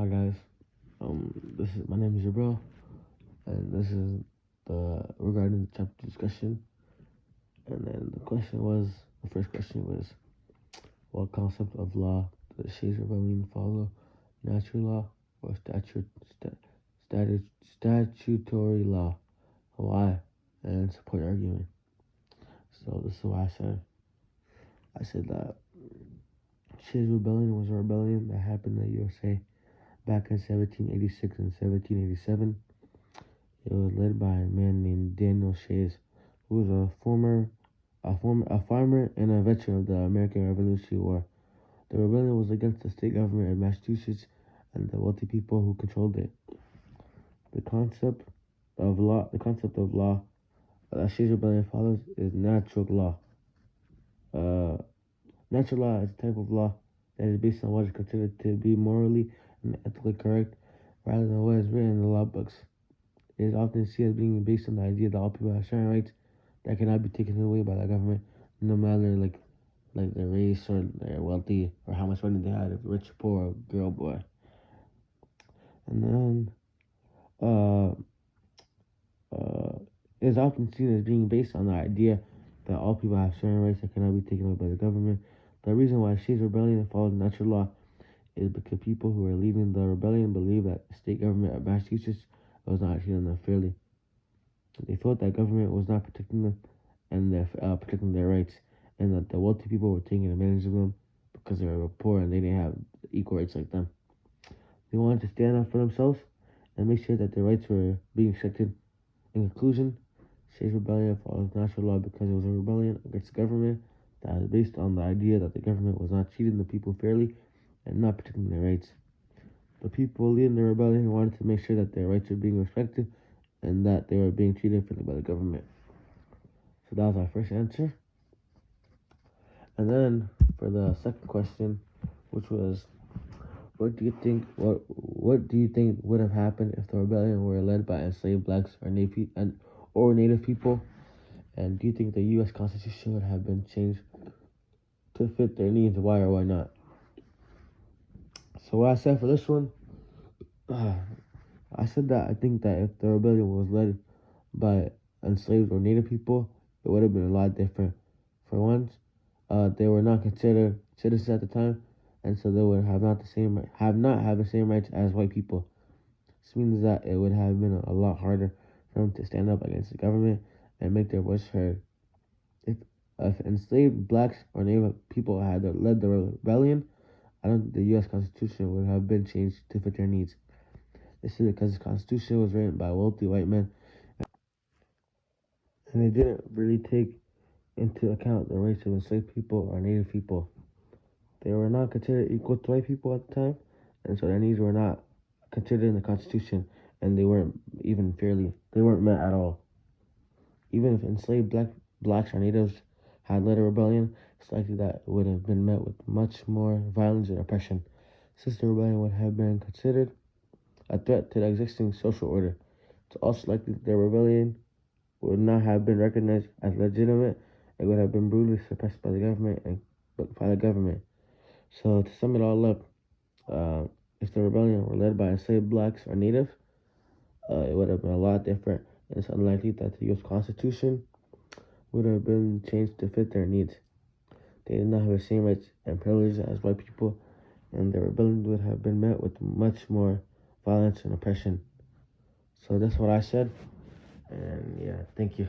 Hi guys. This is my name is Jabril, and this is the regarding the chapter discussion. And then the first question was, what concept of law does Shays Rebellion follow? Natural law or statutory law? Why? And support your argument. So this is what I said. I said that Shays Rebellion was a rebellion that happened in the USA back in 1786 and 1787. It was led by a man named Daniel Shays, who was a farmer and a veteran of the American Revolutionary War. The rebellion was against the state government of Massachusetts and the wealthy people who controlled it. The concept of law that Shays Rebellion follows is natural law. Natural law is a type of law that is based on what is considered to be morally and ethically correct, rather than what is written in the law books. It is often seen as being based on the idea that all people have certain rights that cannot be taken away by the government, no matter like their race or their wealthy or how much money they had, if rich, poor, girl, boy. And then it is often seen as being based on the idea that all people have certain rights that cannot be taken away by the government. The reason why Shays Rebellion follows natural law is because people who are leading the rebellion believe that the state government of Massachusetts was not treating them fairly. They felt that government was not protecting them and protecting their rights, and that the wealthy people were taking advantage of them because they were poor and they didn't have equal rights like them. They wanted to stand up for themselves and make sure that their rights were being respected. In conclusion, Shays Rebellion follows natural law because it was a rebellion against the government that was based on the idea that the government was not treating the people fairly and not protecting their rights. The people leading the rebellion wanted to make sure that their rights were being respected and that they were being treated fairly by the government. So that was our first answer. And then for the second question, which was, what do you think would have happened if the rebellion were led by enslaved blacks or native people? And do you think the U.S. Constitution would have been changed to fit their needs? Why or why not? So what I said for this one, I said that I think that if the rebellion was led by enslaved or native people, it would have been a lot different. For one, they were not considered citizens at the time, and so they would have not have the same rights as white people. This means that it would have been a lot harder for them to stand up against the government and make their voice heard. If enslaved blacks or native people had led the rebellion, I don't think the U.S. Constitution would have been changed to fit their needs. This is because the Constitution was written by wealthy white men, and it didn't really take into account the rights of enslaved people or native people. They were not considered equal to white people at the time, and so their needs were not considered in the Constitution, and they weren't met at all. Even if enslaved blacks or natives had led a rebellion, it's likely that it would have been met with much more violence and oppression, since the rebellion would have been considered a threat to the existing social order. It's also likely that the rebellion would not have been recognized as legitimate. It would have been brutally suppressed by the government. So to sum it all up, if the rebellion were led by enslaved blacks or natives, it would have been a lot different. And it's unlikely that the U.S. Constitution would have been changed to fit their needs. They did not have the same rights and privileges as white people, and the rebellion would have been met with much more violence and oppression. So that's what I said, and yeah, thank you.